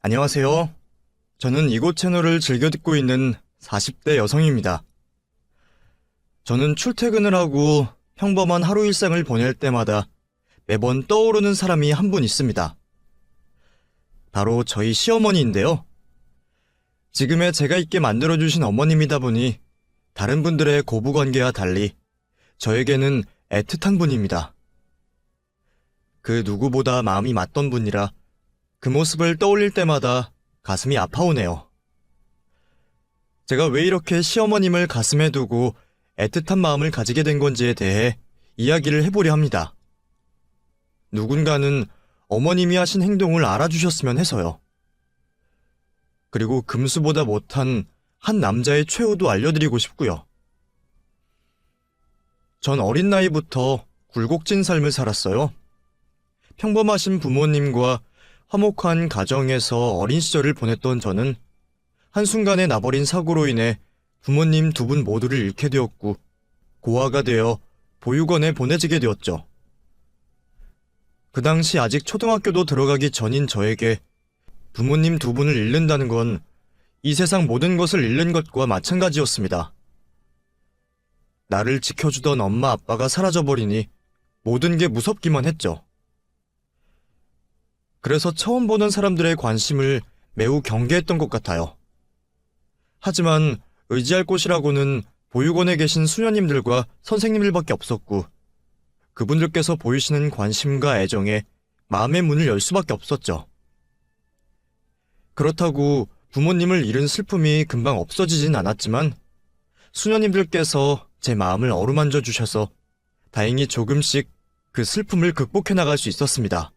안녕하세요. 저는 이곳 채널을 즐겨 듣고 있는 40대 여성입니다. 저는 출퇴근을 하고 평범한 하루 일상을 보낼 때마다 매번 떠오르는 사람이 한 분 있습니다. 바로 저희 시어머니인데요. 지금의 제가 있게 만들어주신 어머님이다 보니 다른 분들의 고부관계와 달리 저에게는 애틋한 분입니다. 그 누구보다 마음이 맞던 분이라 그 모습을 떠올릴 때마다 가슴이 아파오네요. 제가 왜 이렇게 시어머님을 가슴에 두고 애틋한 마음을 가지게 된 건지에 대해 이야기를 해보려 합니다. 누군가는 어머님이 하신 행동을 알아주셨으면 해서요. 그리고 금수보다 못한 한 남자의 최후도 알려드리고 싶고요. 전 어린 나이부터 굴곡진 삶을 살았어요. 평범하신 부모님과 화목한 가정에서 어린 시절을 보냈던 저는 한순간에 나버린 사고로 인해 부모님 두 분 모두를 잃게 되었고 고아가 되어 보육원에 보내지게 되었죠. 그 당시 아직 초등학교도 들어가기 전인 저에게 부모님 두 분을 잃는다는 건 이 세상 모든 것을 잃는 것과 마찬가지였습니다. 나를 지켜주던 엄마 아빠가 사라져버리니 모든 게 무섭기만 했죠. 그래서 처음 보는 사람들의 관심을 매우 경계했던 것 같아요. 하지만 의지할 곳이라고는 보육원에 계신 수녀님들과 선생님들밖에 없었고 그분들께서 보이시는 관심과 애정에 마음의 문을 열 수밖에 없었죠. 그렇다고 부모님을 잃은 슬픔이 금방 없어지진 않았지만 수녀님들께서 제 마음을 어루만져 주셔서 다행히 조금씩 그 슬픔을 극복해 나갈 수 있었습니다.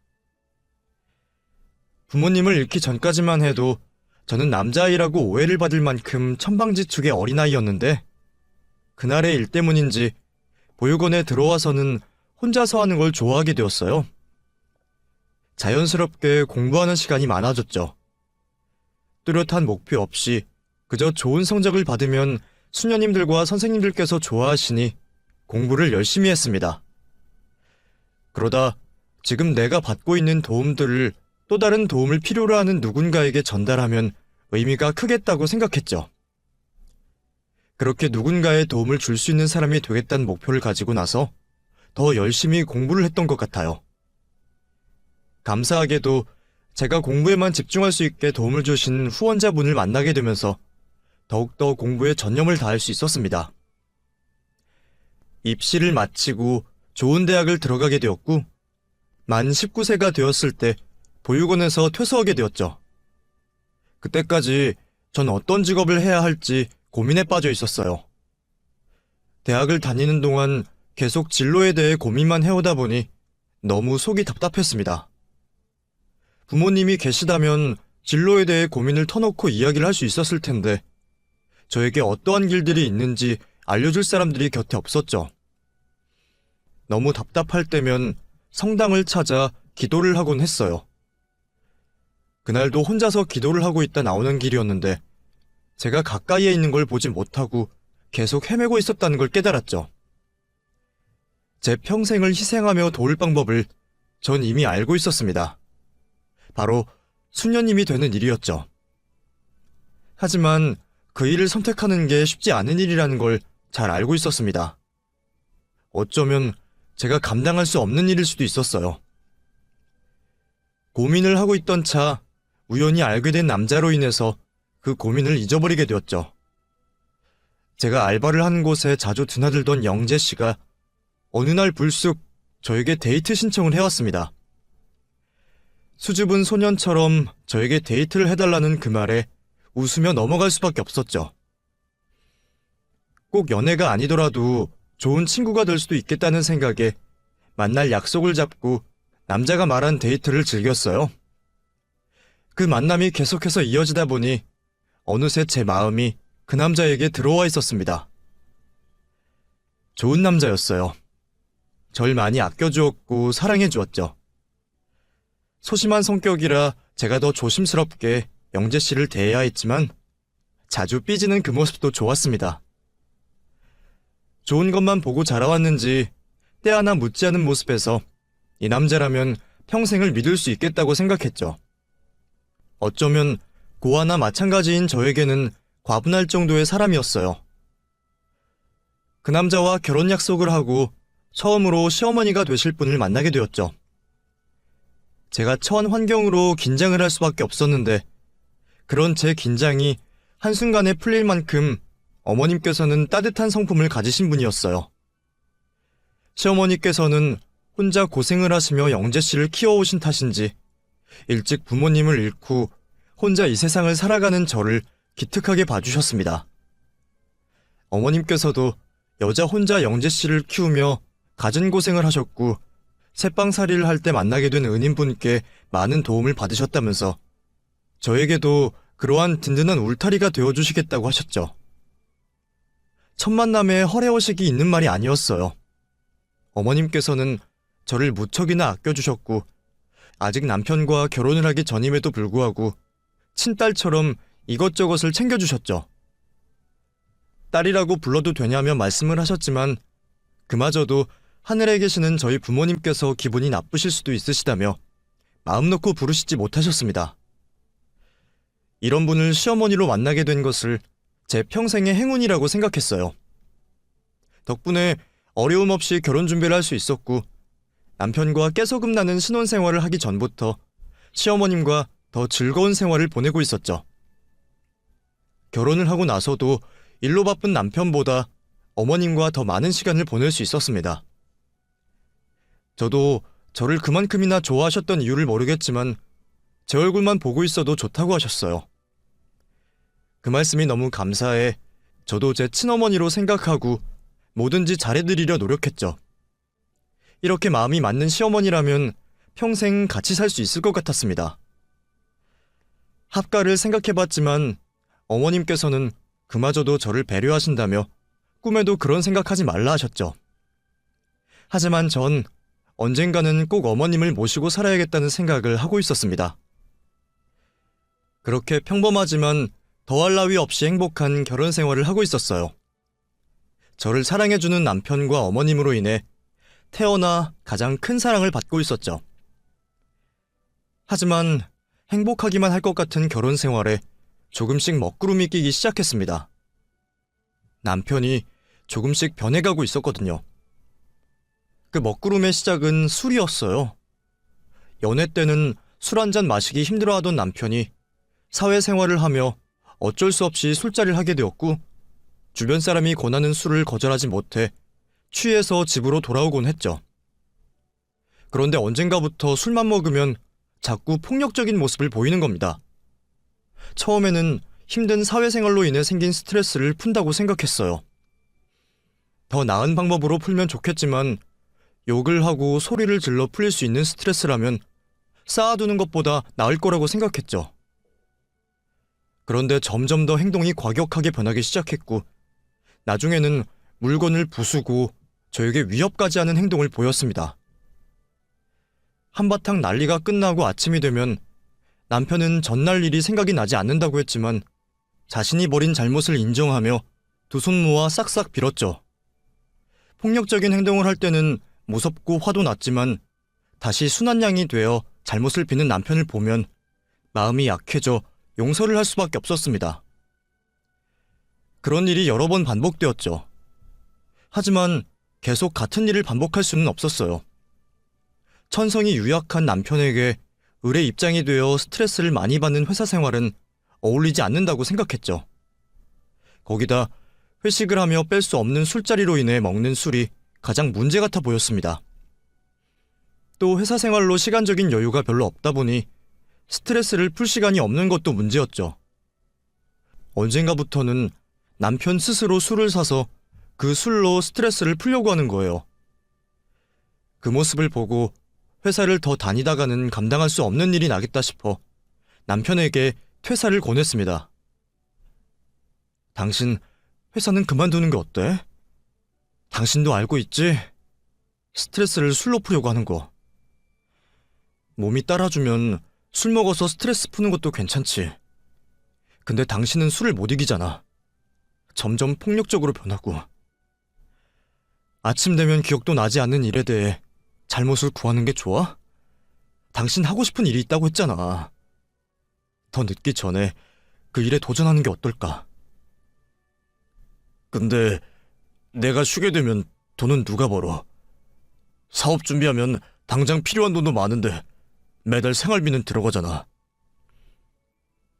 부모님을 잃기 전까지만 해도 저는 남자아이라고 오해를 받을 만큼 천방지축의 어린아이였는데 그날의 일 때문인지 보육원에 들어와서는 혼자서 하는 걸 좋아하게 되었어요. 자연스럽게 공부하는 시간이 많아졌죠. 뚜렷한 목표 없이 그저 좋은 성적을 받으면 수녀님들과 선생님들께서 좋아하시니 공부를 열심히 했습니다. 그러다 지금 내가 받고 있는 도움들을 또 다른 도움을 필요로 하는 누군가에게 전달하면 의미가 크겠다고 생각했죠. 그렇게 누군가의 도움을 줄 수 있는 사람이 되겠다는 목표를 가지고 나서 더 열심히 공부를 했던 것 같아요. 감사하게도 제가 공부에만 집중할 수 있게 도움을 주신 후원자분을 만나게 되면서 더욱더 공부에 전념을 다할 수 있었습니다. 입시를 마치고 좋은 대학을 들어가게 되었고 만 19세가 되었을 때 보육원에서 퇴소하게 되었죠. 그때까지 전 어떤 직업을 해야 할지 고민에 빠져 있었어요. 대학을 다니는 동안 계속 진로에 대해 고민만 해오다 보니 너무 속이 답답했습니다. 부모님이 계시다면 진로에 대해 고민을 터놓고 이야기를 할 수 있었을 텐데 저에게 어떠한 길들이 있는지 알려줄 사람들이 곁에 없었죠. 너무 답답할 때면 성당을 찾아 기도를 하곤 했어요. 그날도 혼자서 기도를 하고 있다 나오는 길이었는데 제가 가까이에 있는 걸 보지 못하고 계속 헤매고 있었다는 걸 깨달았죠. 제 평생을 희생하며 도울 방법을 전 이미 알고 있었습니다. 바로 수녀님이 되는 일이었죠. 하지만 그 일을 선택하는 게 쉽지 않은 일이라는 걸 잘 알고 있었습니다. 어쩌면 제가 감당할 수 없는 일일 수도 있었어요. 고민을 하고 있던 차 우연히 알게 된 남자로 인해서 그 고민을 잊어버리게 되었죠. 제가 알바를 하는 곳에 자주 드나들던 영재 씨가 어느 날 불쑥 저에게 데이트 신청을 해왔습니다. 수줍은 소년처럼 저에게 데이트를 해달라는 그 말에 웃으며 넘어갈 수밖에 없었죠. 꼭 연애가 아니더라도 좋은 친구가 될 수도 있겠다는 생각에 만날 약속을 잡고 남자가 말한 데이트를 즐겼어요. 그 만남이 계속해서 이어지다 보니 어느새 제 마음이 그 남자에게 들어와 있었습니다. 좋은 남자였어요. 절 많이 아껴주었고 사랑해주었죠. 소심한 성격이라 제가 더 조심스럽게 영재 씨를 대해야 했지만 자주 삐지는 그 모습도 좋았습니다. 좋은 것만 보고 자라왔는지 때 하나 묻지 않은 모습에서 이 남자라면 평생을 믿을 수 있겠다고 생각했죠. 어쩌면 고아나 마찬가지인 저에게는 과분할 정도의 사람이었어요. 그 남자와 결혼 약속을 하고 처음으로 시어머니가 되실 분을 만나게 되었죠. 제가 처한 환경으로 긴장을 할 수밖에 없었는데 그런 제 긴장이 한순간에 풀릴 만큼 어머님께서는 따뜻한 성품을 가지신 분이었어요. 시어머니께서는 혼자 고생을 하시며 영재씨를 키워오신 탓인지 일찍 부모님을 잃고 혼자 이 세상을 살아가는 저를 기특하게 봐주셨습니다. 어머님께서도 여자 혼자 영재씨를 키우며 갖은 고생을 하셨고 새빵살이를 할 때 만나게 된 은인분께 많은 도움을 받으셨다면서 저에게도 그러한 든든한 울타리가 되어주시겠다고 하셨죠. 첫 만남에 허례허식이 있는 말이 아니었어요. 어머님께서는 저를 무척이나 아껴주셨고 아직 남편과 결혼을 하기 전임에도 불구하고 친딸처럼 이것저것을 챙겨주셨죠. 딸이라고 불러도 되냐며 말씀을 하셨지만 그마저도 하늘에 계시는 저희 부모님께서 기분이 나쁘실 수도 있으시다며 마음 놓고 부르시지 못하셨습니다. 이런 분을 시어머니로 만나게 된 것을 제 평생의 행운이라고 생각했어요. 덕분에 어려움 없이 결혼 준비를 할 수 있었고 남편과 깨소금 나는 신혼생활을 하기 전부터 시어머님과 더 즐거운 생활을 보내고 있었죠. 결혼을 하고 나서도 일로 바쁜 남편보다 어머님과 더 많은 시간을 보낼 수 있었습니다. 저도 저를 그만큼이나 좋아하셨던 이유를 모르겠지만 제 얼굴만 보고 있어도 좋다고 하셨어요. 그 말씀이 너무 감사해 저도 제 친어머니로 생각하고 뭐든지 잘해드리려 노력했죠. 이렇게 마음이 맞는 시어머니라면 평생 같이 살 수 있을 것 같았습니다. 합가를 생각해봤지만 어머님께서는 그마저도 저를 배려하신다며 꿈에도 그런 생각하지 말라 하셨죠. 하지만 전 언젠가는 꼭 어머님을 모시고 살아야겠다는 생각을 하고 있었습니다. 그렇게 평범하지만 더할 나위 없이 행복한 결혼 생활을 하고 있었어요. 저를 사랑해주는 남편과 어머님으로 인해 태어나 가장 큰 사랑을 받고 있었죠. 하지만 행복하기만 할 것 같은 결혼 생활에 조금씩 먹구름이 끼기 시작했습니다. 남편이 조금씩 변해가고 있었거든요. 그 먹구름의 시작은 술이었어요. 연애 때는 술 한잔 마시기 힘들어하던 남편이 사회생활을 하며 어쩔 수 없이 술자리를 하게 되었고 주변 사람이 권하는 술을 거절하지 못해 취해서 집으로 돌아오곤 했죠. 그런데 언젠가부터 술만 먹으면 자꾸 폭력적인 모습을 보이는 겁니다. 처음에는 힘든 사회생활로 인해 생긴 스트레스를 푼다고 생각했어요. 더 나은 방법으로 풀면 좋겠지만 욕을 하고 소리를 질러 풀릴 수 있는 스트레스라면 쌓아두는 것보다 나을 거라고 생각했죠. 그런데 점점 더 행동이 과격하게 변하기 시작했고 나중에는 물건을 부수고 저에게 위협까지 하는 행동을 보였습니다. 한바탕 난리가 끝나고 아침이 되면 남편은 전날 일이 생각이 나지 않는다고 했지만 자신이 벌인 잘못을 인정하며 두 손 모아 싹싹 빌었죠. 폭력적인 행동을 할 때는 무섭고 화도 났지만 다시 순한 양이 되어 잘못을 빚는 남편을 보면 마음이 약해져 용서를 할 수밖에 없었습니다. 그런 일이 여러 번 반복되었죠. 하지만 계속 같은 일을 반복할 수는 없었어요. 천성이 유약한 남편에게 을의 입장이 되어 스트레스를 많이 받는 회사 생활은 어울리지 않는다고 생각했죠. 거기다 회식을 하며 뺄 수 없는 술자리로 인해 먹는 술이 가장 문제 같아 보였습니다. 또 회사 생활로 시간적인 여유가 별로 없다 보니 스트레스를 풀 시간이 없는 것도 문제였죠. 언젠가부터는 남편 스스로 술을 사서 그 술로 스트레스를 풀려고 하는 거예요. 그 모습을 보고 회사를 더 다니다가는 감당할 수 없는 일이 나겠다 싶어 남편에게 퇴사를 권했습니다. 당신 회사는 그만두는 게 어때? 당신도 알고 있지? 스트레스를 술로 풀려고 하는 거. 몸이 따라주면 술 먹어서 스트레스 푸는 것도 괜찮지. 근데 당신은 술을 못 이기잖아. 점점 폭력적으로 변하고. 아침 되면 기억도 나지 않는 일에 대해 잘못을 구하는 게 좋아? 당신 하고 싶은 일이 있다고 했잖아. 더 늦기 전에 그 일에 도전하는 게 어떨까? 근데 내가 쉬게 되면 돈은 누가 벌어? 사업 준비하면 당장 필요한 돈도 많은데 매달 생활비는 들어가잖아.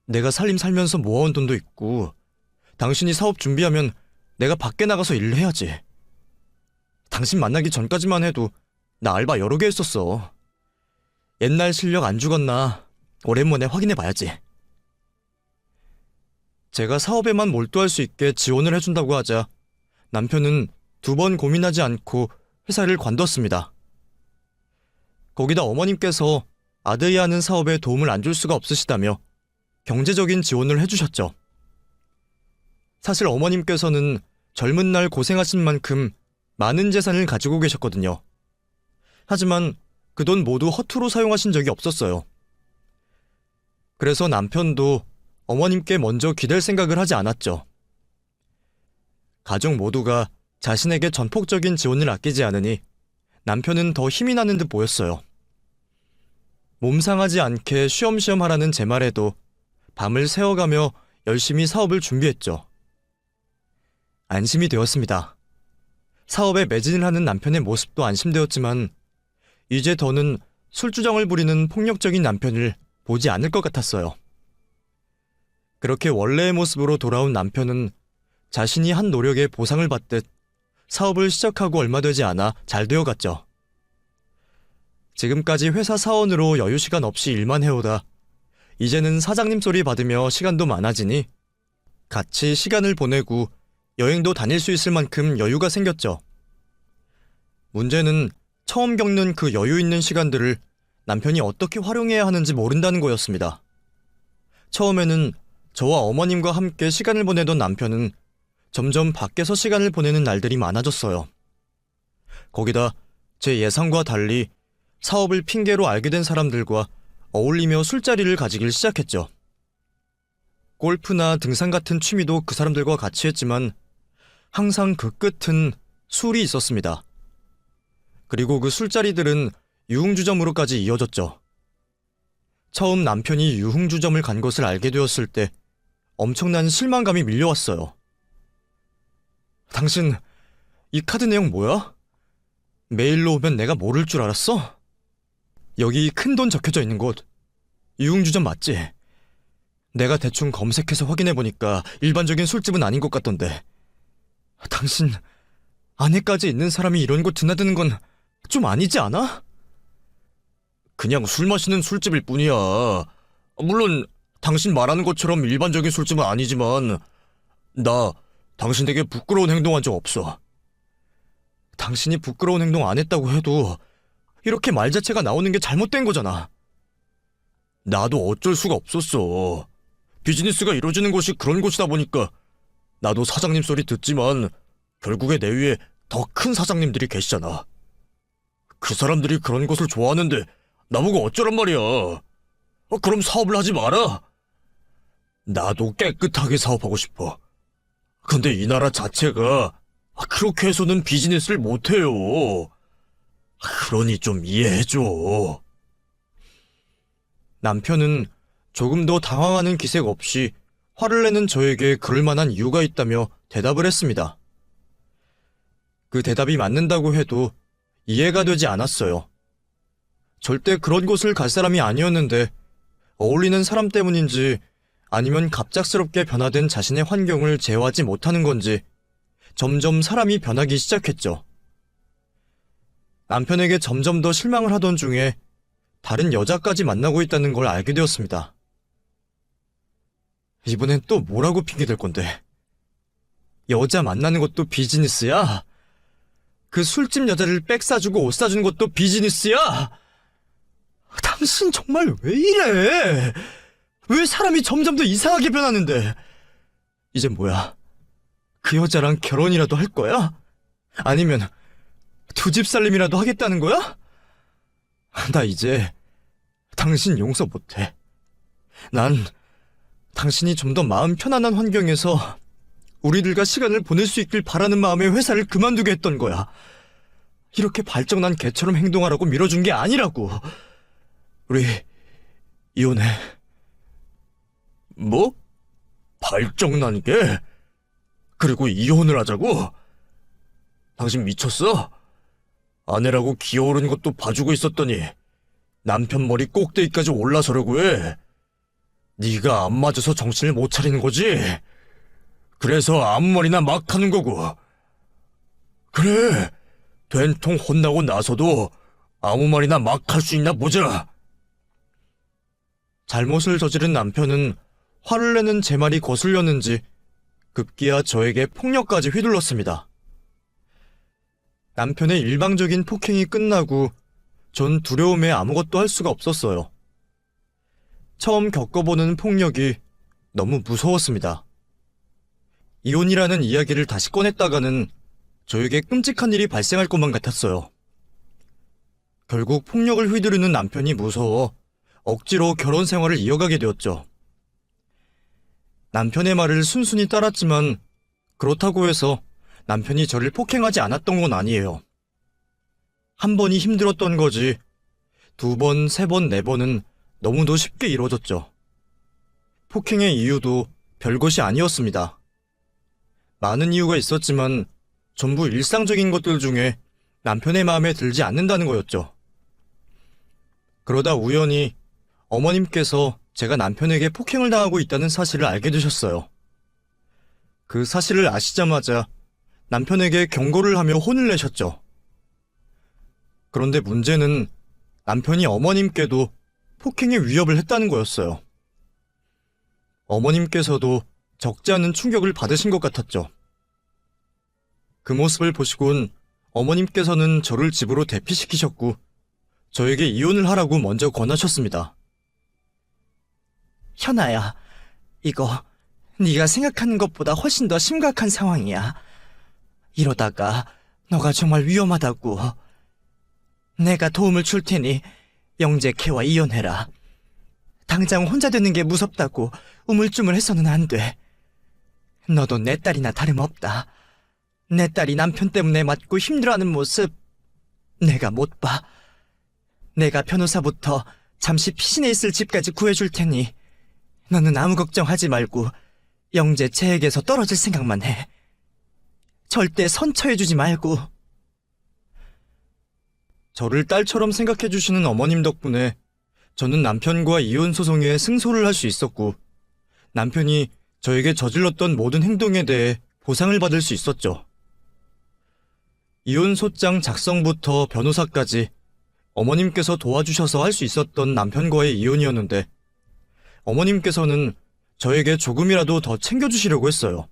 내가 살면서 모아온 돈도 있고 당신이 사업 준비하면 내가 밖에 나가서 일을 해야지. 당신 만나기 전까지만 해도 나 알바 여러 개 했었어. 옛날 실력 안 죽었나 오랜만에 확인해봐야지. 제가 사업에만 몰두할 수 있게 지원을 해준다고 하자 남편은 2번 고민하지 않고 회사를 관뒀습니다. 거기다 어머님께서 아들이 하는 사업에 도움을 안 줄 수가 없으시다며 경제적인 지원을 해주셨죠. 사실 어머님께서는 젊은 날 고생하신 만큼 많은 재산을 가지고 계셨거든요. 하지만 그 돈 모두 허투루 사용하신 적이 없었어요. 그래서 남편도 어머님께 먼저 기댈 생각을 하지 않았죠. 가족 모두가 자신에게 전폭적인 지원을 아끼지 않으니 남편은 더 힘이 나는 듯 보였어요. 몸 상하지 않게 쉬엄쉬엄 하라는 제 말에도 밤을 새워가며 열심히 사업을 준비했죠. 안심이 되었습니다. 사업에 매진을 하는 남편의 모습도 안심되었지만 이제 더는 술주정을 부리는 폭력적인 남편을 보지 않을 것 같았어요. 그렇게 원래의 모습으로 돌아온 남편은 자신이 한 노력에 보상을 받듯 사업을 시작하고 얼마 되지 않아 잘 되어갔죠. 지금까지 회사 사원으로 여유 시간 없이 일만 해오다 이제는 사장님 소리 받으며 시간도 많아지니 같이 시간을 보내고 여행도 다닐 수 있을 만큼 여유가 생겼죠. 문제는 처음 겪는 그 여유 있는 시간들을 남편이 어떻게 활용해야 하는지 모른다는 거였습니다. 처음에는 저와 어머님과 함께 시간을 보내던 남편은 점점 밖에서 시간을 보내는 날들이 많아졌어요. 거기다 제 예상과 달리 사업을 핑계로 알게 된 사람들과 어울리며 술자리를 가지길 시작했죠. 골프나 등산 같은 취미도 그 사람들과 같이 했지만 항상 그 끝은 술이 있었습니다. 그리고 그 술자리들은 유흥주점으로까지 이어졌죠. 처음 남편이 유흥주점을 간 것을 알게 되었을 때 엄청난 실망감이 밀려왔어요. 당신, 이 카드 내용 뭐야? 메일로 오면 내가 모를 줄 알았어? 여기 큰돈 적혀져 있는 곳, 유흥주점 맞지? 내가 대충 검색해서 확인해보니까 일반적인 술집은 아닌 것 같던데. 당신, 아내까지 있는 사람이 이런 곳 드나드는 건 좀 아니지 않아? 그냥 술 마시는 술집일 뿐이야. 물론 당신 말하는 것처럼 일반적인 술집은 아니지만 나 당신에게 부끄러운 행동한 적 없어. 당신이 부끄러운 행동 안 했다고 해도 이렇게 말 자체가 나오는 게 잘못된 거잖아. 나도 어쩔 수가 없었어. 비즈니스가 이루어지는 곳이 그런 곳이다 보니까 나도 사장님 소리 듣지만 결국에 내 위에 더 큰 사장님들이 계시잖아. 그 사람들이 그런 곳을 좋아하는데 나보고 어쩌란 말이야. 그럼 사업을 하지 마라. 나도 깨끗하게 사업하고 싶어. 근데 이 나라 자체가 그렇게 해서는 비즈니스를 못해요. 그러니 좀 이해해줘. 남편은 조금 더 당황하는 기색 없이 화를 내는 저에게 그럴 만한 이유가 있다며 대답을 했습니다. 그 대답이 맞는다고 해도 이해가 되지 않았어요. 절대 그런 곳을 갈 사람이 아니었는데 어울리는 사람 때문인지 아니면 갑작스럽게 변화된 자신의 환경을 제어하지 못하는 건지 점점 사람이 변하기 시작했죠. 남편에게 점점 더 실망을 하던 중에 다른 여자까지 만나고 있다는 걸 알게 되었습니다. 이번엔 또 뭐라고 핑계댈 건데? 여자 만나는 것도 비즈니스야? 그 술집 여자를 백 사주고 옷 사주는 것도 비즈니스야? 당신 정말 왜 이래? 왜 사람이 점점 더 이상하게 변하는데? 이제 뭐야? 그 여자랑 결혼이라도 할 거야? 아니면 두 집 살림이라도 하겠다는 거야? 나 이제 당신 용서 못해. 난 당신이 좀 더 마음 편안한 환경에서 우리들과 시간을 보낼 수 있길 바라는 마음에 회사를 그만두게 했던 거야. 이렇게 발정난 개처럼 행동하라고 밀어준 게 아니라고. 우리 이혼해. 뭐? 발정난 게? 그리고 이혼을 하자고? 당신 미쳤어? 아내라고 기어오른 것도 봐주고 있었더니 남편 머리 꼭대기까지 올라서려고 해. 네가 안 맞아서 정신을 못 차리는 거지? 그래서 아무 말이나 막 하는 거고. 그래, 된통 혼나고 나서도 아무 말이나 막 할 수 있나 보자. 잘못을 저지른 남편은 화를 내는 제 말이 거슬렸는지 급기야 저에게 폭력까지 휘둘렀습니다. 남편의 일방적인 폭행이 끝나고 전 두려움에 아무것도 할 수가 없었어요. 처음 겪어보는 폭력이 너무 무서웠습니다. 이혼이라는 이야기를 다시 꺼냈다가는 저에게 끔찍한 일이 발생할 것만 같았어요. 결국 폭력을 휘두르는 남편이 무서워 억지로 결혼 생활을 이어가게 되었죠. 남편의 말을 순순히 따랐지만 그렇다고 해서 남편이 저를 폭행하지 않았던 건 아니에요. 한 번이 힘들었던 거지 2번, 3번, 4번은 너무도 쉽게 이루어졌죠. 폭행의 이유도 별것이 아니었습니다. 많은 이유가 있었지만 전부 일상적인 것들 중에 남편의 마음에 들지 않는다는 거였죠. 그러다 우연히 어머님께서 제가 남편에게 폭행을 당하고 있다는 사실을 알게 되셨어요. 그 사실을 아시자마자 남편에게 경고를 하며 혼을 내셨죠. 그런데 문제는 남편이 어머님께도 폭행의 위협을 했다는 거였어요. 어머님께서도 적지 않은 충격을 받으신 것 같았죠. 그 모습을 보시곤 어머님께서는 저를 집으로 대피시키셨고 저에게 이혼을 하라고 먼저 권하셨습니다. 현아야, 이거 네가 생각하는 것보다 훨씬 더 심각한 상황이야. 이러다가 너가 정말 위험하다고. 내가 도움을 줄 테니 영재캐와 이혼해라. 당장 혼자 되는 게 무섭다고 우물쭈물해서는 안 돼. 너도 내 딸이나 다름없다. 내 딸이 남편 때문에 맞고 힘들어하는 모습 내가 못 봐. 내가 변호사부터 잠시 피신해 있을 집까지 구해줄 테니 너는 아무 걱정하지 말고 영재 채에게서 떨어질 생각만 해. 절대 선처해주지 말고. 저를 딸처럼 생각해주시는 어머님 덕분에 저는 남편과 이혼 소송에 승소를 할 수 있었고 남편이 저에게 저질렀던 모든 행동에 대해 보상을 받을 수 있었죠. 이혼 소장 작성부터 변호사까지 어머님께서 도와주셔서 할 수 있었던 남편과의 이혼이었는데 어머님께서는 저에게 조금이라도 더 챙겨주시려고 했어요.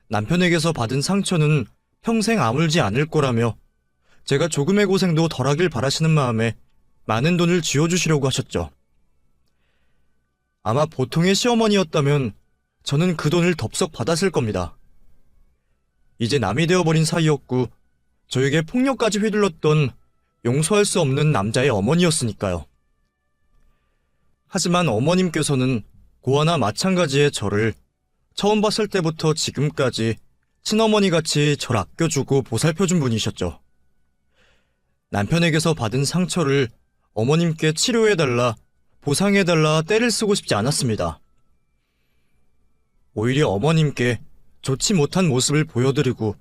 남편에게서 받은 상처는 평생 아물지 않을 거라며 제가 조금의 고생도 덜하길 바라시는 마음에 많은 돈을 쥐어주시려고 하셨죠. 아마 보통의 시어머니였다면 저는 그 돈을 덥석 받았을 겁니다. 이제 남이 되어버린 사이였고 저에게 폭력까지 휘둘렀던 용서할 수 없는 남자의 어머니였으니까요. 하지만 어머님께서는 고아나 마찬가지의 저를 처음 봤을 때부터 지금까지 친어머니같이 저를 아껴주고 보살펴준 분이셨죠. 남편에게서 받은 상처를 어머님께 치료해달라, 보상해달라 떼를 쓰고 싶지 않았습니다. 오히려 어머님께 좋지 못한 모습을 보여드리고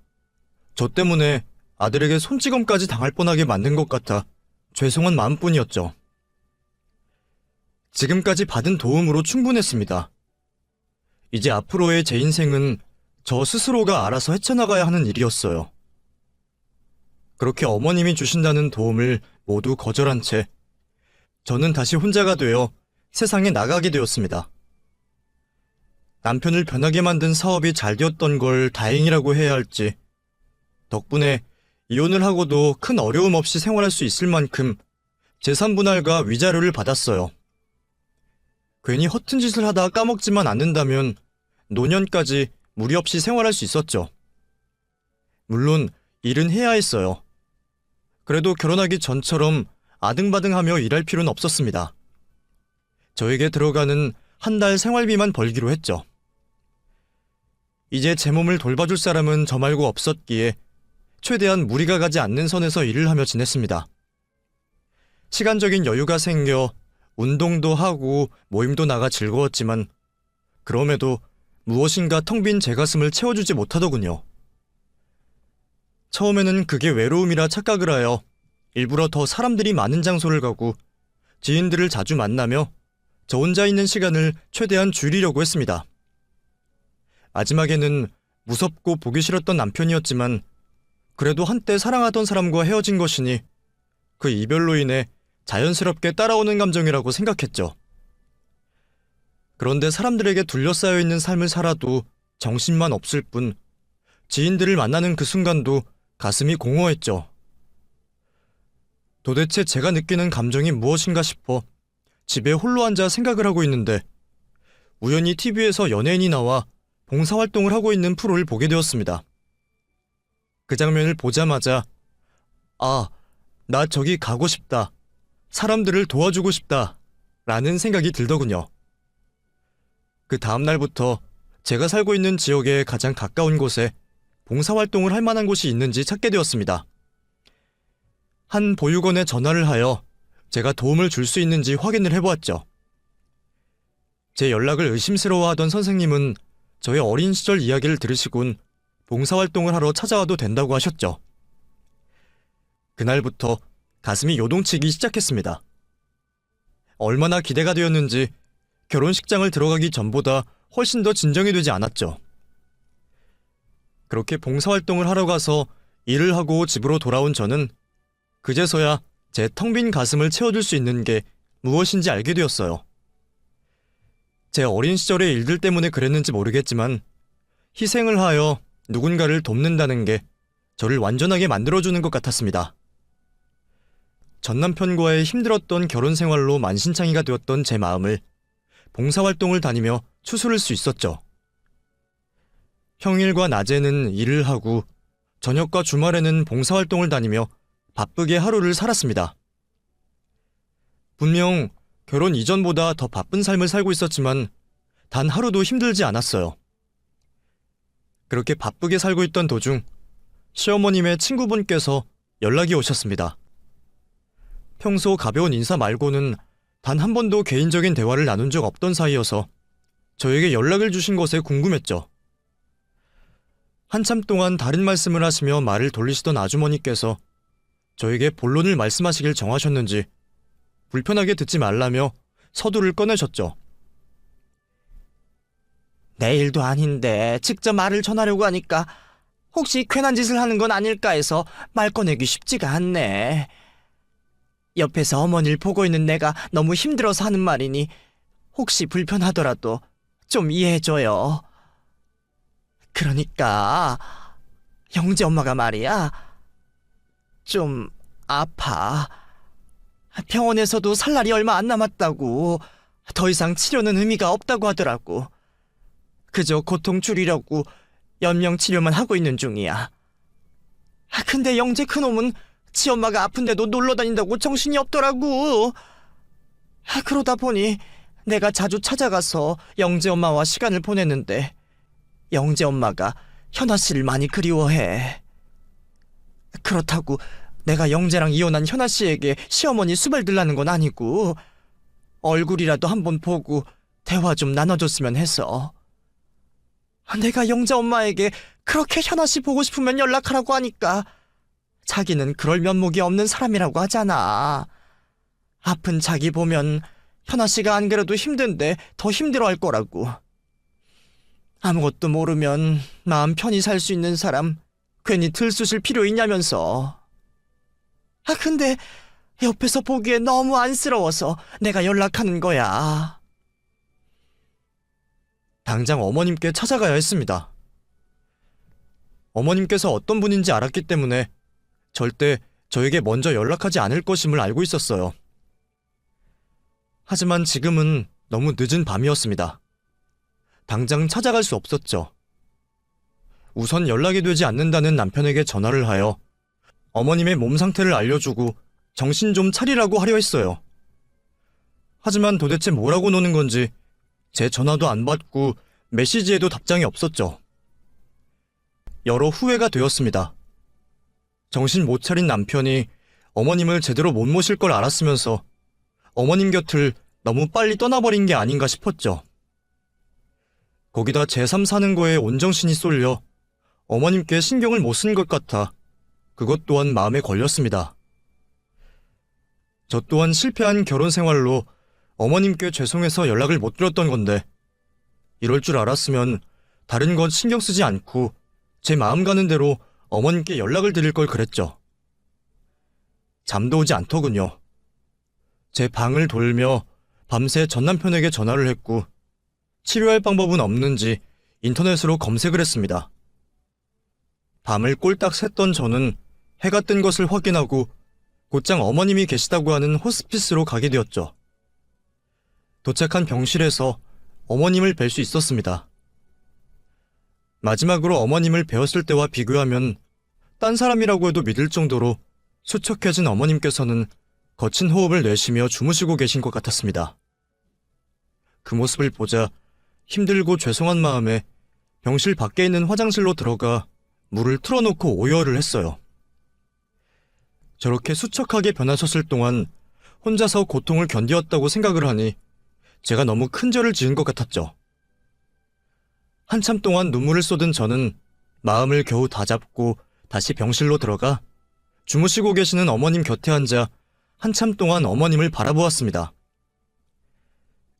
저 때문에 아들에게 손찌검까지 당할 뻔하게 만든 것 같아 죄송한 마음뿐이었죠. 지금까지 받은 도움으로 충분했습니다. 이제 앞으로의 제 인생은 저 스스로가 알아서 헤쳐나가야 하는 일이었어요. 그렇게 어머님이 주신다는 도움을 모두 거절한 채 저는 다시 혼자가 되어 세상에 나가게 되었습니다. 남편을 변하게 만든 사업이 잘 되었던 걸 다행이라고 해야 할지 덕분에 이혼을 하고도 큰 어려움 없이 생활할 수 있을 만큼 재산 분할과 위자료를 받았어요. 괜히 허튼 짓을 하다 까먹지만 않는다면 노년까지 무리 없이 생활할 수 있었죠. 물론 일은 해야 했어요. 그래도 결혼하기 전처럼 아등바등하며 일할 필요는 없었습니다. 저에게 들어가는 한 달 생활비만 벌기로 했죠. 이제 제 몸을 돌봐줄 사람은 저 말고 없었기에 최대한 무리가 가지 않는 선에서 일을 하며 지냈습니다. 시간적인 여유가 생겨 운동도 하고 모임도 나가 즐거웠지만 그럼에도 무엇인가 텅 빈 제 가슴을 채워주지 못하더군요. 처음에는 그게 외로움이라 착각을 하여 일부러 더 사람들이 많은 장소를 가고 지인들을 자주 만나며 저 혼자 있는 시간을 최대한 줄이려고 했습니다. 마지막에는 무섭고 보기 싫었던 남편이었지만 그래도 한때 사랑하던 사람과 헤어진 것이니 그 이별로 인해 자연스럽게 따라오는 감정이라고 생각했죠. 그런데 사람들에게 둘러싸여 있는 삶을 살아도 정신만 없을 뿐 지인들을 만나는 그 순간도 가슴이 공허했죠. 도대체 제가 느끼는 감정이 무엇인가 싶어 집에 홀로 앉아 생각을 하고 있는데 우연히 TV에서 연예인이 나와 봉사활동을 하고 있는 프로를 보게 되었습니다. 그 장면을 보자마자 아, 나 저기 가고 싶다. 사람들을 도와주고 싶다. 라는 생각이 들더군요. 그 다음 날부터 제가 살고 있는 지역에 가장 가까운 곳에 봉사활동을 할 만한 곳이 있는지 찾게 되었습니다. 한 보육원에 전화를 하여 제가 도움을 줄 수 있는지 확인을 해보았죠. 제 연락을 의심스러워하던 선생님은 저의 어린 시절 이야기를 들으시곤 봉사활동을 하러 찾아와도 된다고 하셨죠. 그날부터 가슴이 요동치기 시작했습니다. 얼마나 기대가 되었는지 결혼식장을 들어가기 전보다 훨씬 더 진정이 되지 않았죠. 그렇게 봉사활동을 하러 가서 일을 하고 집으로 돌아온 저는 그제서야 제 텅 빈 가슴을 채워줄 수 있는 게 무엇인지 알게 되었어요. 제 어린 시절의 일들 때문에 그랬는지 모르겠지만 희생을 하여 누군가를 돕는다는 게 저를 완전하게 만들어주는 것 같았습니다. 전 남편과의 힘들었던 결혼 생활로 만신창이가 되었던 제 마음을 봉사활동을 다니며 추스를 수 있었죠. 평일과 낮에는 일을 하고 저녁과 주말에는 봉사활동을 다니며 바쁘게 하루를 살았습니다. 분명 결혼 이전보다 더 바쁜 삶을 살고 있었지만 단 하루도 힘들지 않았어요. 그렇게 바쁘게 살고 있던 도중 시어머님의 친구분께서 연락이 오셨습니다. 평소 가벼운 인사 말고는 단 한 번도 개인적인 대화를 나눈 적 없던 사이여서 저에게 연락을 주신 것에 궁금했죠. 한참 동안 다른 말씀을 하시며 말을 돌리시던 아주머니께서 저에게 본론을 말씀하시길 정하셨는지 불편하게 듣지 말라며 서두를 꺼내셨죠. 내 일도 아닌데 직접 말을 전하려고 하니까 혹시 괜한 짓을 하는 건 아닐까 해서 말 꺼내기 쉽지가 않네. 옆에서 어머니를 보고 있는 내가 너무 힘들어서 하는 말이니 혹시 불편하더라도 좀 이해해줘요. 그러니까 영재 엄마가 말이야 좀 아파. 병원에서도 살 날이 얼마 안 남았다고. 더 이상 치료는 의미가 없다고 하더라고. 그저 고통 줄이려고 연명 치료만 하고 있는 중이야. 근데 영재 그놈은 지 엄마가 아픈데도 놀러 다닌다고 정신이 없더라고. 그러다 보니 내가 자주 찾아가서 영재 엄마와 시간을 보냈는데 영재 엄마가 현아 씨를 많이 그리워해. 그렇다고 내가 영재랑 이혼한 현아 씨에게 시어머니 수발들라는 건 아니고 얼굴이라도 한번 보고 대화 좀 나눠줬으면 해서. 내가 영재 엄마에게 그렇게 현아 씨 보고 싶으면 연락하라고 하니까 자기는 그럴 면목이 없는 사람이라고 하잖아. 아픈 자기 보면 현아 씨가 안 그래도 힘든데 더 힘들어할 거라고. 아무것도 모르면 마음 편히 살 수 있는 사람 괜히 들쑤실 필요 있냐면서. 근데 옆에서 보기에 너무 안쓰러워서 내가 연락하는 거야. 당장 어머님께 찾아가야 했습니다. 어머님께서 어떤 분인지 알았기 때문에 절대 저에게 먼저 연락하지 않을 것임을 알고 있었어요. 하지만 지금은 너무 늦은 밤이었습니다. 당장 찾아갈 수 없었죠. 우선 연락이 되지 않는다는 남편에게 전화를 하여 어머님의 몸 상태를 알려주고 정신 좀 차리라고 하려 했어요. 하지만 도대체 뭐라고 노는 건지 제 전화도 안 받고 메시지에도 답장이 없었죠. 여러 후회가 되었습니다. 정신 못 차린 남편이 어머님을 제대로 못 모실 걸 알았으면서 어머님 곁을 너무 빨리 떠나버린 게 아닌가 싶었죠. 거기다 제3 사는 거에 온정신이 쏠려 어머님께 신경을 못 쓴 것 같아 그것 또한 마음에 걸렸습니다. 저 또한 실패한 결혼 생활로 어머님께 죄송해서 연락을 못 드렸던 건데 이럴 줄 알았으면 다른 건 신경 쓰지 않고 제 마음 가는 대로 어머님께 연락을 드릴 걸 그랬죠. 잠도 오지 않더군요. 제 방을 돌며 밤새 전남편에게 전화를 했고 치료할 방법은 없는지 인터넷으로 검색을 했습니다. 밤을 꼴딱 샜던 저는 해가 뜬 것을 확인하고 곧장 어머님이 계시다고 하는 호스피스로 가게 되었죠. 도착한 병실에서 어머님을 뵐 수 있었습니다. 마지막으로 어머님을 뵈었을 때와 비교하면 딴 사람이라고 해도 믿을 정도로 수척해진 어머님께서는 거친 호흡을 내쉬며 주무시고 계신 것 같았습니다. 그 모습을 보자 힘들고 죄송한 마음에 병실 밖에 있는 화장실로 들어가 물을 틀어놓고 오열을 했어요. 저렇게 수척하게 변하셨을 동안 혼자서 고통을 견디었다고 생각을 하니 제가 너무 큰 죄를 지은 것 같았죠. 한참 동안 눈물을 쏟은 저는 마음을 겨우 다잡고 다시 병실로 들어가 주무시고 계시는 어머님 곁에 앉아 한참 동안 어머님을 바라보았습니다.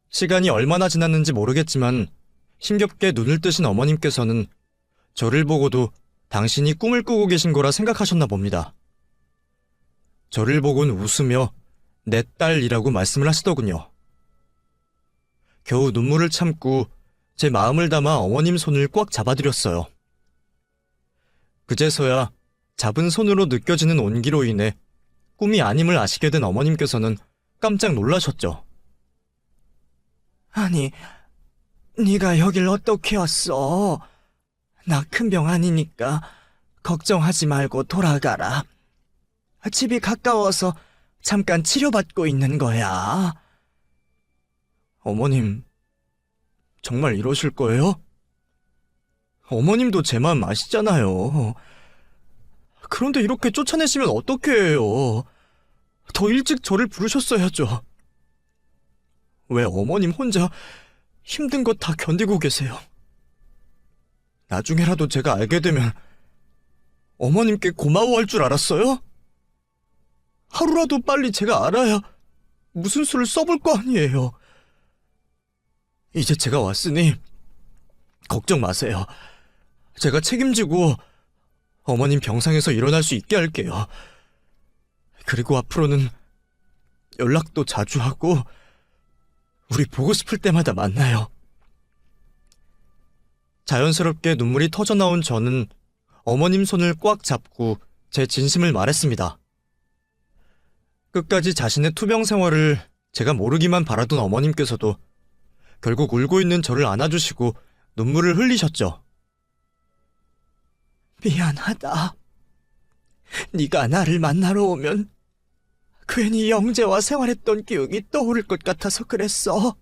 시간이 얼마나 지났는지 모르겠지만 힘겹게 눈을 뜨신 어머님께서는 저를 보고도 당신이 꿈을 꾸고 계신 거라 생각하셨나 봅니다. 저를 보곤 웃으며 내 딸이라고 말씀을 하시더군요. 겨우 눈물을 참고 제 마음을 담아 어머님 손을 꽉 잡아드렸어요. 그제서야 잡은 손으로 느껴지는 온기로 인해 꿈이 아님을 아시게 된 어머님께서는 깜짝 놀라셨죠. 아니, 네가 여길 어떻게 왔어? 나 큰 병 아니니까 걱정하지 말고 돌아가라. 집이 가까워서 잠깐 치료받고 있는 거야. 어머님, 정말 이러실 거예요? 어머님도 제 마음 아시잖아요. 그런데 이렇게 쫓아내시면 어떻게 해요? 더 일찍 저를 부르셨어야죠. 왜 어머님 혼자 힘든 거 다 견디고 계세요? 나중에라도 제가 알게 되면 어머님께 고마워할 줄 알았어요? 하루라도 빨리 제가 알아야 무슨 수를 써볼 거 아니에요. 이제 제가 왔으니 걱정 마세요. 제가 책임지고 어머님 병상에서 일어날 수 있게 할게요. 그리고 앞으로는 연락도 자주 하고 우리 보고 싶을 때마다 만나요. 자연스럽게 눈물이 터져나온 저는 어머님 손을 꽉 잡고 제 진심을 말했습니다. 끝까지 자신의 투병 생활을 제가 모르기만 바라던 어머님께서도 결국 울고 있는 저를 안아주시고 눈물을 흘리셨죠. 미안하다. 네가 나를 만나러 오면 괜히 영재와 생활했던 기억이 떠오를 것 같아서 그랬어.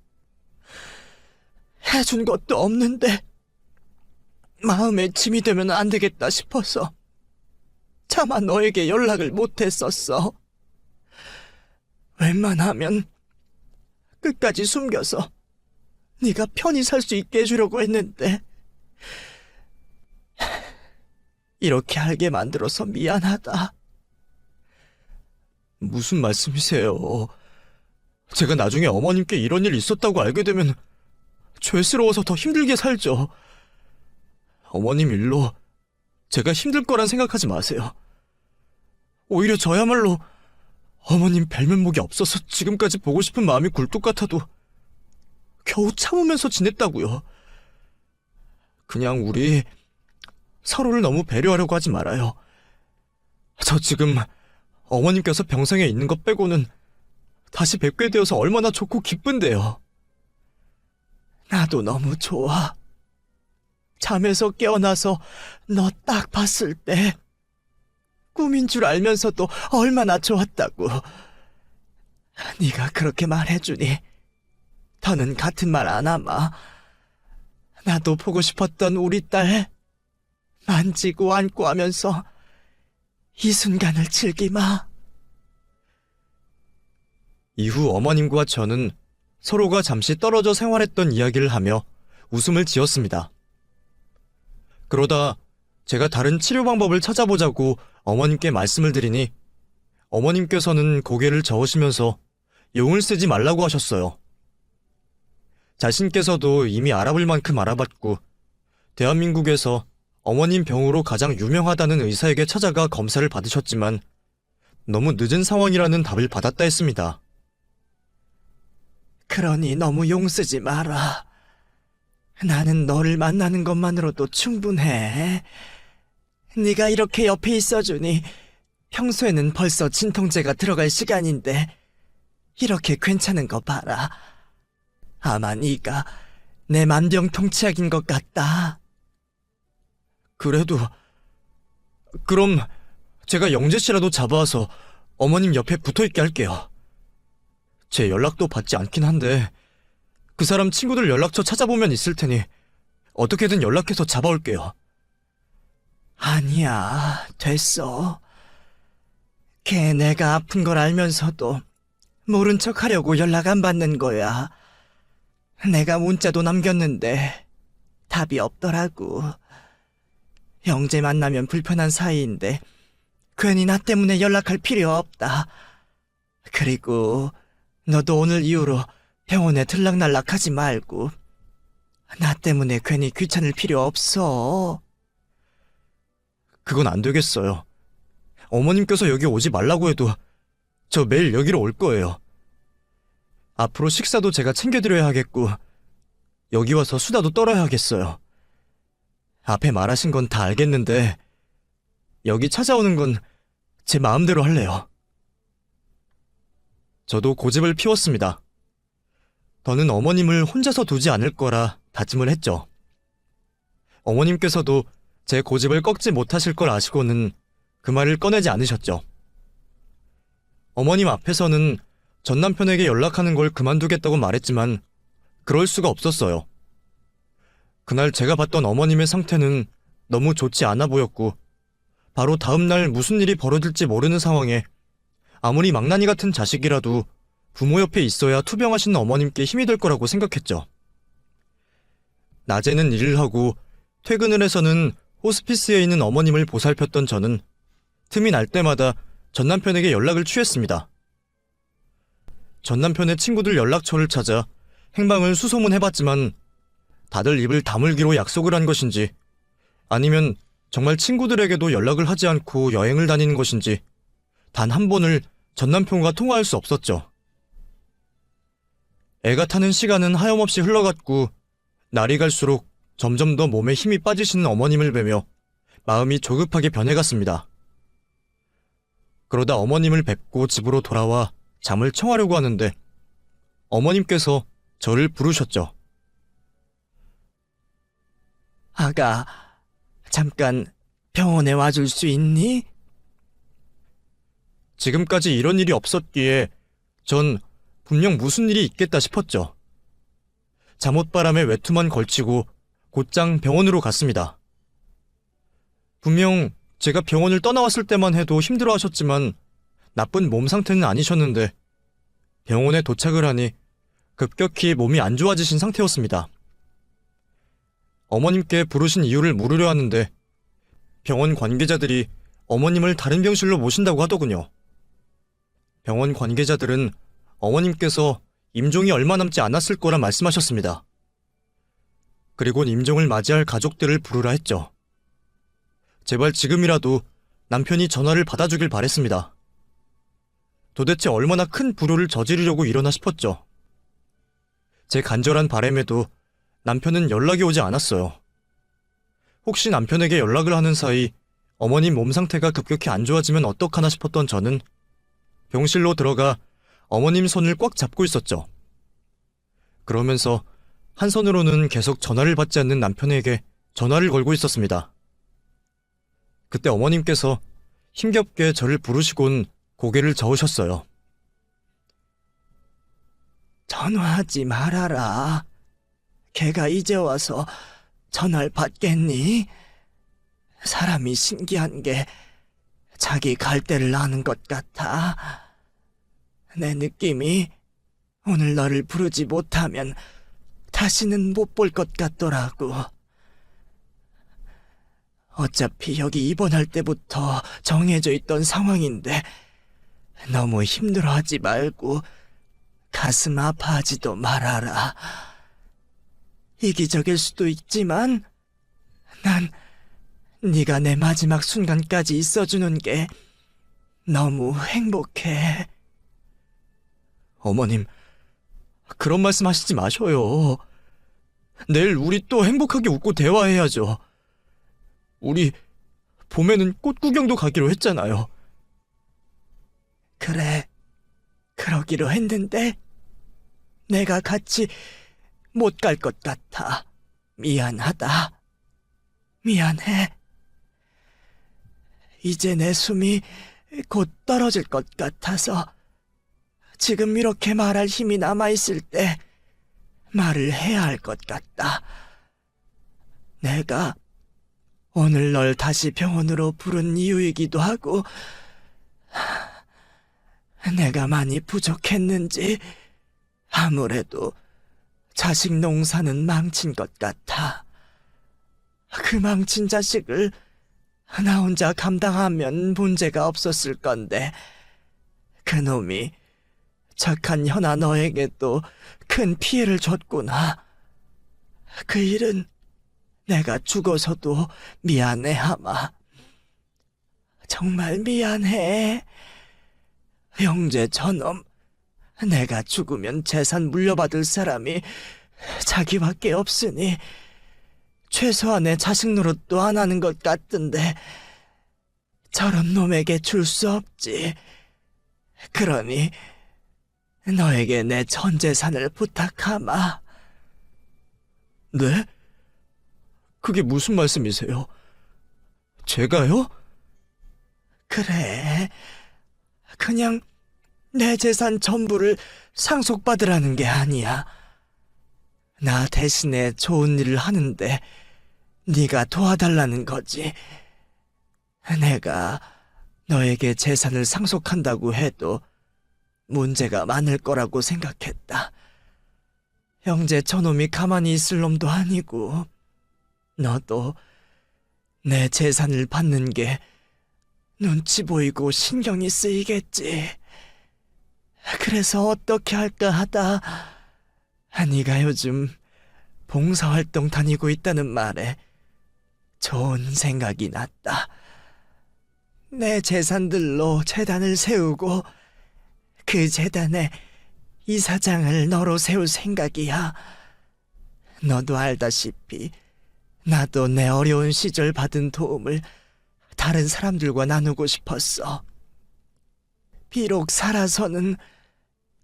해준 것도 없는데 마음에 짐이 되면 안 되겠다 싶어서 차마 너에게 연락을 못했었어. 웬만하면 끝까지 숨겨서 네가 편히 살 수 있게 해주려고 했는데 이렇게 알게 만들어서 미안하다. 무슨 말씀이세요? 제가 나중에 어머님께 이런 일이 있었다고 알게 되면 죄스러워서 더 힘들게 살죠. 어머님 일로 제가 힘들 거란 생각하지 마세요. 오히려 저야말로 어머님 뵐면목이 없어서 지금까지 보고 싶은 마음이 굴뚝 같아도 겨우 참으면서 지냈다고요. 그냥 우리 서로를 너무 배려하려고 하지 말아요. 저 지금 어머님께서 병상에 있는 것 빼고는 다시 뵙게 되어서 얼마나 좋고 기쁜데요. 나도 너무 좋아. 잠에서 깨어나서 너 딱 봤을 때 꿈인 줄 알면서도 얼마나 좋았다고. 네가 그렇게 말해주니 더는 같은 말 안 하마. 나도 보고 싶었던 우리 딸 만지고 안고 하면서 이 순간을 즐기마. 이후 어머님과 저는 서로가 잠시 떨어져 생활했던 이야기를 하며 웃음을 지었습니다. 그러다 제가 다른 치료 방법을 찾아보자고 어머님께 말씀을 드리니 어머님께서는 고개를 저으시면서 용을 쓰지 말라고 하셨어요. 자신께서도 이미 알아볼 만큼 알아봤고 대한민국에서 어머님 병으로 가장 유명하다는 의사에게 찾아가 검사를 받으셨지만 너무 늦은 상황이라는 답을 받았다 했습니다. 그러니 너무 용 쓰지 마라. 나는 너를 만나는 것만으로도 충분해. 네가 이렇게 옆에 있어주니 평소에는 벌써 진통제가 들어갈 시간인데 이렇게 괜찮은 거 봐라. 아마 네가 내 만병통치약인 것 같다. 그래도 그럼 제가 영재 씨라도 잡아와서 어머님 옆에 붙어있게 할게요. 제 연락도 받지 않긴 한데 그 사람 친구들 연락처 찾아보면 있을 테니 어떻게든 연락해서 잡아올게요. 아니야, 됐어. 걔 내가 아픈 걸 알면서도 모른 척 하려고 연락 안 받는 거야. 내가 문자도 남겼는데 답이 없더라고. 영재 만나면 불편한 사이인데 괜히 나 때문에 연락할 필요 없다. 그리고 너도 오늘 이후로 병원에 들락날락하지 말고 나 때문에 괜히 귀찮을 필요 없어. 그건 안 되겠어요. 어머님께서 여기 오지 말라고 해도 저 매일 여기로 올 거예요. 앞으로 식사도 제가 챙겨드려야 하겠고 여기 와서 수다도 떨어야 하겠어요. 앞에 말하신 건 다 알겠는데 여기 찾아오는 건 제 마음대로 할래요. 저도 고집을 피웠습니다. 더는 어머님을 혼자서 두지 않을 거라 다짐을 했죠. 어머님께서도 제 고집을 꺾지 못하실 걸 아시고는 그 말을 꺼내지 않으셨죠. 어머님 앞에서는 전 남편에게 연락하는 걸 그만두겠다고 말했지만 그럴 수가 없었어요. 그날 제가 봤던 어머님의 상태는 너무 좋지 않아 보였고 바로 다음 날 무슨 일이 벌어질지 모르는 상황에 아무리 망나니 같은 자식이라도 부모 옆에 있어야 투병하시는 어머님께 힘이 될 거라고 생각했죠. 낮에는 일을 하고 퇴근을 해서는 호스피스에 있는 어머님을 보살폈던 저는 틈이 날 때마다 전 남편에게 연락을 취했습니다. 전 남편의 친구들 연락처를 찾아 행방을 수소문해봤지만 다들 입을 다물기로 약속을 한 것인지 아니면 정말 친구들에게도 연락을 하지 않고 여행을 다니는 것인지 단 한 번을 전 남편과 통화할 수 없었죠. 애가 타는 시간은 하염없이 흘러갔고 날이 갈수록 점점 더 몸에 힘이 빠지시는 어머님을 뵈며 마음이 조급하게 변해갔습니다. 그러다 어머님을 뵙고 집으로 돌아와 잠을 청하려고 하는데 어머님께서 저를 부르셨죠. 아가, 잠깐 병원에 와줄 수 있니? 지금까지 이런 일이 없었기에 전 분명 무슨 일이 있겠다 싶었죠. 잠옷바람에 외투만 걸치고 곧장 병원으로 갔습니다. 분명 제가 병원을 떠나왔을 때만 해도 힘들어하셨지만 나쁜 몸 상태는 아니셨는데 병원에 도착을 하니 급격히 몸이 안 좋아지신 상태였습니다. 어머님께 부르신 이유를 물으려 하는데 병원 관계자들이 어머님을 다른 병실로 모신다고 하더군요. 병원 관계자들은 어머님께서 임종이 얼마 남지 않았을 거라 말씀하셨습니다. 그리곤 임종을 맞이할 가족들을 부르라 했죠. 제발 지금이라도 남편이 전화를 받아주길 바랬습니다. 도대체 얼마나 큰 불효를 저지르려고 이러나 싶었죠. 제 간절한 바람에도 남편은 연락이 오지 않았어요. 혹시 남편에게 연락을 하는 사이 어머님 몸 상태가 급격히 안 좋아지면 어떡하나 싶었던 저는 병실로 들어가 어머님 손을 꽉 잡고 있었죠. 그러면서 한 손으로는 계속 전화를 받지 않는 남편에게 전화를 걸고 있었습니다. 그때 어머님께서 힘겹게 저를 부르시곤 고개를 저으셨어요. 전화하지 말아라. 걔가 이제 와서 전화를 받겠니? 사람이 신기한 게 자기 갈 데를 아는 것 같아. 내 느낌이 오늘 너를 부르지 못하면 다시는 못 볼 것 같더라고. 어차피 여기 입원할 때부터 정해져 있던 상황인데 너무 힘들어하지 말고 가슴 아파하지도 말아라. 이기적일 수도 있지만 난 네가 내 마지막 순간까지 있어주는 게 너무 행복해. 어머님, 그런 말씀 하시지 마셔요. 내일 우리 또 행복하게 웃고 대화해야죠. 우리 봄에는 꽃 구경도 가기로 했잖아요. 그래, 그러기로 했는데 내가 같이 못 갈 것 같아. 미안하다. 미안해. 이제 내 숨이 곧 떨어질 것 같아서 지금 이렇게 말할 힘이 남아있을 때 말을 해야 할 것 같다. 내가 오늘 널 다시 병원으로 부른 이유이기도 하고 내가 많이 부족했는지 아무래도 자식 농사는 망친 것 같아. 그 망친 자식을 나 혼자 감당하면 문제가 없었을 건데 그놈이 착한 현아 너에게도 큰 피해를 줬구나. 그 일은 내가 죽어서도 미안해하마. 정말 미안해. 형제 저놈, 내가 죽으면 재산 물려받을 사람이 자기밖에 없으니 최소한의 자식 노릇도 안 하는 것 같던데 저런 놈에게 줄 수 없지. 그러니 너에게 내 전 재산을 부탁하마. 네? 그게 무슨 말씀이세요? 제가요? 그래, 그냥 내 재산 전부를 상속받으라는 게 아니야. 나 대신에 좋은 일을 하는데 네가 도와달라는 거지. 내가 너에게 재산을 상속한다고 해도 문제가 많을 거라고 생각했다. 형제 저놈이 가만히 있을 놈도 아니고 너도 내 재산을 받는 게 눈치 보이고 신경이 쓰이겠지. 그래서 어떻게 할까 하다 네가 요즘 봉사활동 다니고 있다는 말에 좋은 생각이 났다. 내 재산들로 재단을 세우고 그 재단에 이사장을 너로 세울 생각이야. 너도 알다시피 나도 내 어려운 시절 받은 도움을 다른 사람들과 나누고 싶었어. 비록 살아서는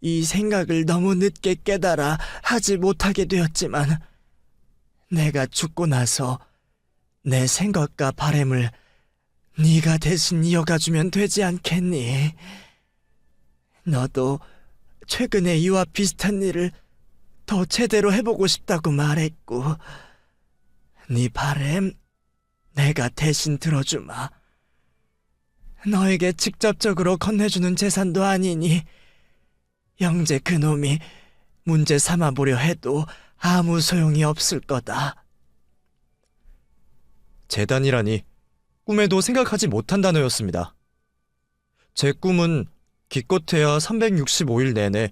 이 생각을 너무 늦게 깨달아 하지 못하게 되었지만 내가 죽고 나서 내 생각과 바램을 네가 대신 이어가주면 되지 않겠니? 너도 최근에 이와 비슷한 일을 더 제대로 해보고 싶다고 말했고 네 바램 내가 대신 들어주마. 너에게 직접적으로 건네주는 재산도 아니니 영재 그놈이 문제 삼아보려 해도 아무 소용이 없을 거다. 재단이라니 꿈에도 생각하지 못한 단어였습니다. 제 꿈은 기껏해야 365일 내내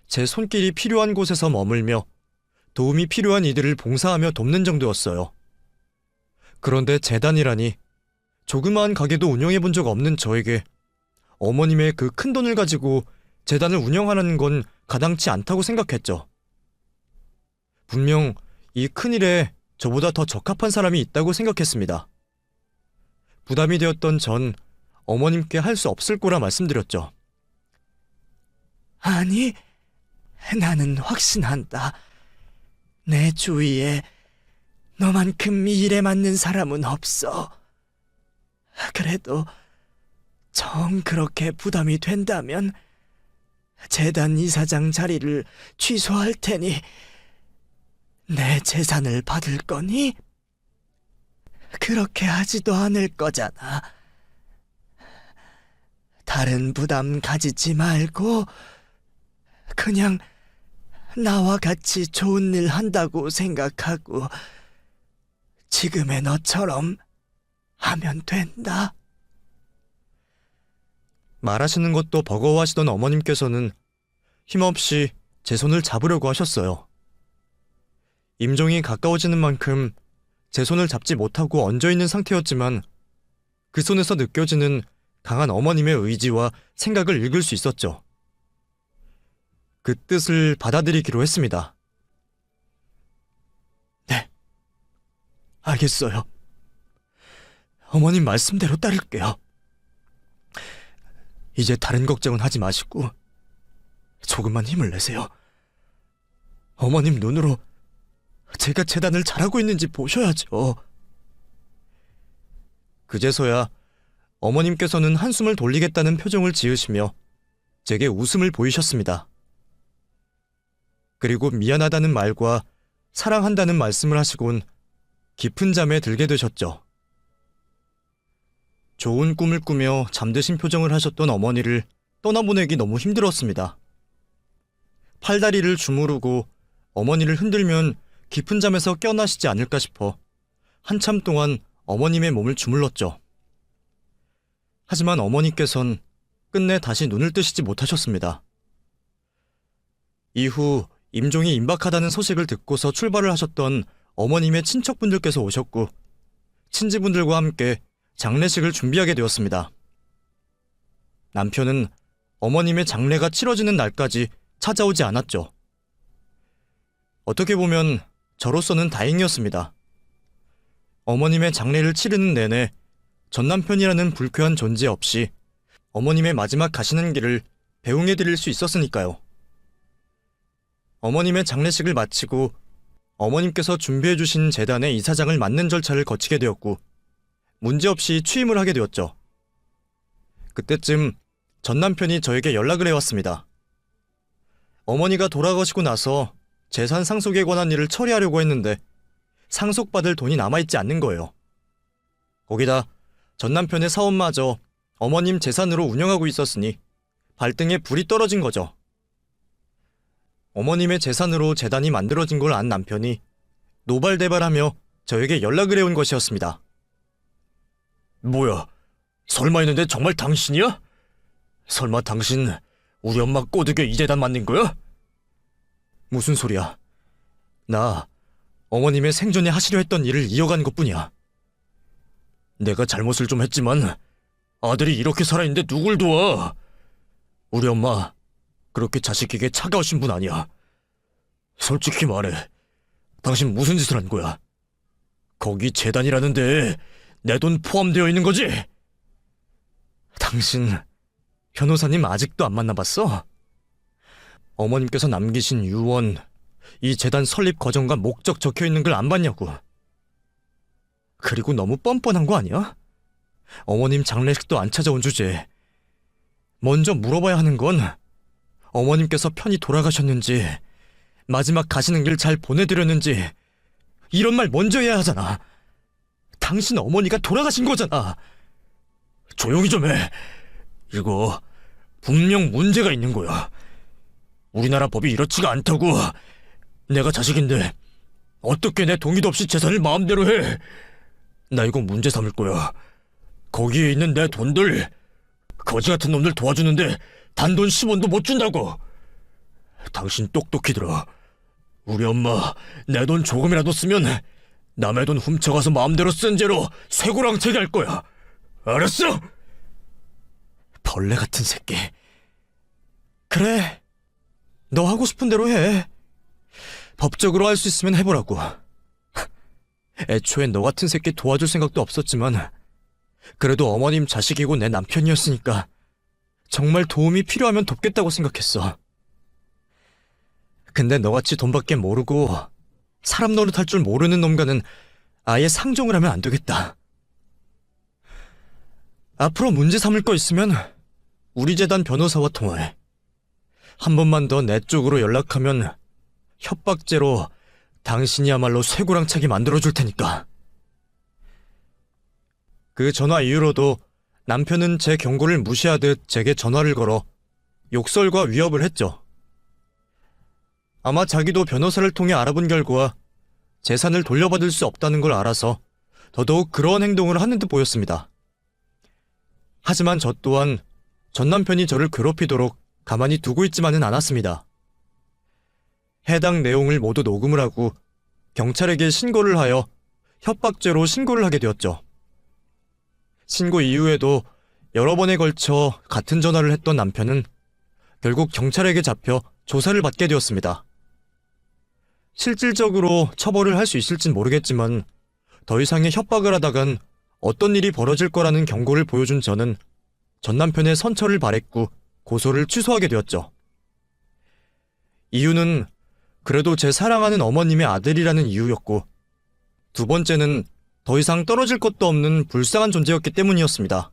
제 손길이 필요한 곳에서 머물며 도움이 필요한 이들을 봉사하며 돕는 정도였어요. 그런데 재단이라니 조그마한 가게도 운영해 본 적 없는 저에게 어머님의 그 큰 돈을 가지고 재단을 운영하는 건 가당치 않다고 생각했죠. 분명 이 큰일에 저보다 더 적합한 사람이 있다고 생각했습니다. 부담이 되었던 전 어머님께 할 수 없을 거라 말씀드렸죠. 아니, 나는 확신한다. 내 주위에 너만큼 이 일에 맞는 사람은 없어. 그래도 정 그렇게 부담이 된다면 재단 이사장 자리를 취소할 테니 내 재산을 받을 거니? 그렇게 하지도 않을 거잖아. 다른 부담 가지지 말고 그냥 나와 같이 좋은 일 한다고 생각하고 지금의 너처럼 하면 된다. 말하시는 것도 버거워하시던 어머님께서는 힘없이 제 손을 잡으려고 하셨어요. 임종이 가까워지는 만큼 제 손을 잡지 못하고 얹어있는 상태였지만 그 손에서 느껴지는 강한 어머님의 의지와 생각을 읽을 수 있었죠. 그 뜻을 받아들이기로 했습니다. 네, 알겠어요. 어머님 말씀대로 따를게요. 이제 다른 걱정은 하지 마시고 조금만 힘을 내세요. 어머님 눈으로 제가 재단을 잘하고 있는지 보셔야죠. 그제서야 어머님께서는 한숨을 돌리겠다는 표정을 지으시며 제게 웃음을 보이셨습니다. 그리고 미안하다는 말과 사랑한다는 말씀을 하시곤 깊은 잠에 들게 되셨죠. 좋은 꿈을 꾸며 잠드신 표정을 하셨던 어머니를 떠나보내기 너무 힘들었습니다. 팔다리를 주무르고 어머니를 흔들면 깊은 잠에서 깨어나시지 않을까 싶어 한참 동안 어머님의 몸을 주물렀죠. 하지만 어머니께선 끝내 다시 눈을 뜨시지 못하셨습니다. 이후 임종이 임박하다는 소식을 듣고서 출발을 하셨던 어머님의 친척분들께서 오셨고 친지분들과 함께 장례식을 준비하게 되었습니다. 남편은 어머님의 장례가 치러지는 날까지 찾아오지 않았죠. 어떻게 보면 저로서는 다행이었습니다. 어머님의 장례를 치르는 내내 전남편이라는 불쾌한 존재 없이 어머님의 마지막 가시는 길을 배웅해드릴 수 있었으니까요. 어머님의 장례식을 마치고 어머님께서 준비해주신 재단의 이사장을 맡는 절차를 거치게 되었고 문제없이 취임을 하게 되었죠. 그때쯤 전남편이 저에게 연락을 해왔습니다. 어머니가 돌아가시고 나서 재산 상속에 관한 일을 처리하려고 했는데 상속받을 돈이 남아있지 않는 거예요. 거기다 전남편의 사업마저 어머님 재산으로 운영하고 있었으니 발등에 불이 떨어진 거죠. 어머님의 재산으로 재단이 만들어진 걸 안 남편이 노발대발하며 저에게 연락을 해온 것이었습니다. 뭐야? 설마 했는데 정말 당신이야? 설마 당신 우리 엄마 꼬드겨 이 재단 만든 거야? 무슨 소리야? 나 어머님의 생전에 하시려 했던 일을 이어간 것뿐이야. 내가 잘못을 좀 했지만 아들이 이렇게 살아있는데 누굴 도와? 우리 엄마 그렇게 자식에게 차가우신 분 아니야. 솔직히 말해, 당신 무슨 짓을 한 거야? 거기 재단이라는데 내 돈 포함되어 있는 거지? 당신 변호사님 아직도 안 만나봤어? 어머님께서 남기신 유언, 이 재단 설립 과정과 목적 적혀있는 걸 안 봤냐고. 그리고 너무 뻔뻔한 거 아니야? 어머님 장례식도 안 찾아온 주제에 먼저 물어봐야 하는 건 어머님께서 편히 돌아가셨는지 마지막 가시는 길 잘 보내드렸는지 이런 말 먼저 해야 하잖아. 당신 어머니가 돌아가신 거잖아. 조용히 좀 해. 이거 분명 문제가 있는 거야. 우리나라 법이 이렇지가 않다고. 내가 자식인데 어떻게 내 동의도 없이 재산을 마음대로 해. 나 이거 문제 삼을 거야. 거기에 있는 내 돈들 거지 같은 놈들 도와주는데 단돈 10원도 못 준다고. 당신 똑똑히 들어. 우리 엄마 내 돈 조금이라도 쓰면 남의 돈 훔쳐가서 마음대로 쓴 죄로 쇠고랑채기 할 거야. 알았어? 벌레 같은 새끼. 그래, 너 하고 싶은 대로 해. 법적으로 할 수 있으면 해보라고. 애초에 너 같은 새끼 도와줄 생각도 없었지만 그래도 어머님 자식이고 내 남편이었으니까 정말 도움이 필요하면 돕겠다고 생각했어. 근데 너같이 돈밖에 모르고 사람 노릇할 줄 모르는 놈과는 아예 상종을 하면 안 되겠다. 앞으로 문제 삼을 거 있으면 우리 재단 변호사와 통화해. 한 번만 더 내 쪽으로 연락하면 협박죄로 당신이야말로 쇠고랑차게 만들어줄 테니까. 그 전화 이후로도 남편은 제 경고를 무시하듯 제게 전화를 걸어 욕설과 위협을 했죠. 아마 자기도 변호사를 통해 알아본 결과 재산을 돌려받을 수 없다는 걸 알아서 더더욱 그러한 행동을 하는 듯 보였습니다. 하지만 저 또한 전 남편이 저를 괴롭히도록 가만히 두고 있지만은 않았습니다. 해당 내용을 모두 녹음을 하고 경찰에게 신고를 하여 협박죄로 신고를 하게 되었죠. 신고 이후에도 여러 번에 걸쳐 같은 전화를 했던 남편은 결국 경찰에게 잡혀 조사를 받게 되었습니다. 실질적으로 처벌을 할 수 있을진 모르겠지만 더 이상의 협박을 하다간 어떤 일이 벌어질 거라는 경고를 보여준 저는 전 남편의 선처를 바랬고 고소를 취소하게 되었죠. 이유는 그래도 제 사랑하는 어머님의 아들이라는 이유였고, 두 번째는 더 이상 떨어질 것도 없는 불쌍한 존재였기 때문이었습니다.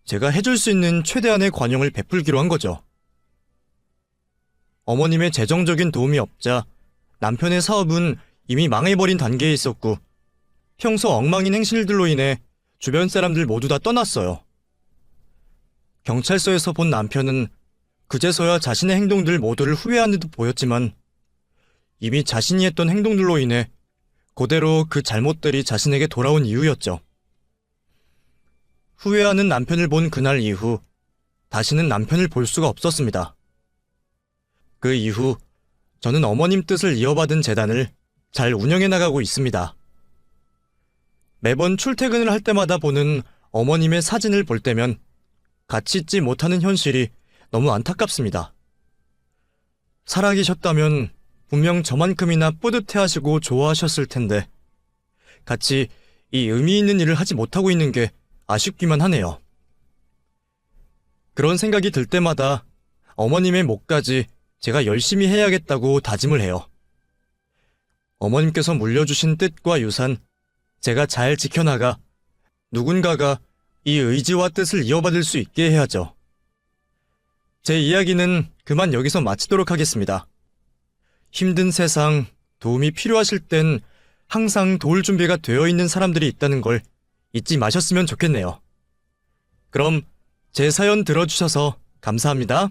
제가 해줄 수 있는 최대한의 관용을 베풀기로 한 거죠. 어머님의 재정적인 도움이 없자 남편의 사업은 이미 망해버린 단계에 있었고, 평소 엉망인 행실들로 인해 주변 사람들 모두 다 떠났어요. 경찰서에서 본 남편은 그제서야 자신의 행동들 모두를 후회하는 듯 보였지만, 이미 자신이 했던 행동들로 인해 그대로 그 잘못들이 자신에게 돌아온 이유였죠. 후회하는 남편을 본 그날 이후 다시는 남편을 볼 수가 없었습니다. 그 이후 저는 어머님 뜻을 이어받은 재단을 잘 운영해 나가고 있습니다. 매번 출퇴근을 할 때마다 보는 어머님의 사진을 볼 때면 같이 있지 못하는 현실이 너무 안타깝습니다. 살아계셨다면 분명 저만큼이나 뿌듯해하시고 좋아하셨을 텐데 같이 이 의미 있는 일을 하지 못하고 있는 게 아쉽기만 하네요. 그런 생각이 들 때마다 어머님의 몫까지 제가 열심히 해야겠다고 다짐을 해요. 어머님께서 물려주신 뜻과 유산, 제가 잘 지켜나가 누군가가 이 의지와 뜻을 이어받을 수 있게 해야죠. 제 이야기는 그만 여기서 마치도록 하겠습니다. 힘든 세상, 도움이 필요하실 땐 항상 도울 준비가 되어 있는 사람들이 있다는 걸 잊지 마셨으면 좋겠네요. 그럼 제 사연 들어주셔서 감사합니다.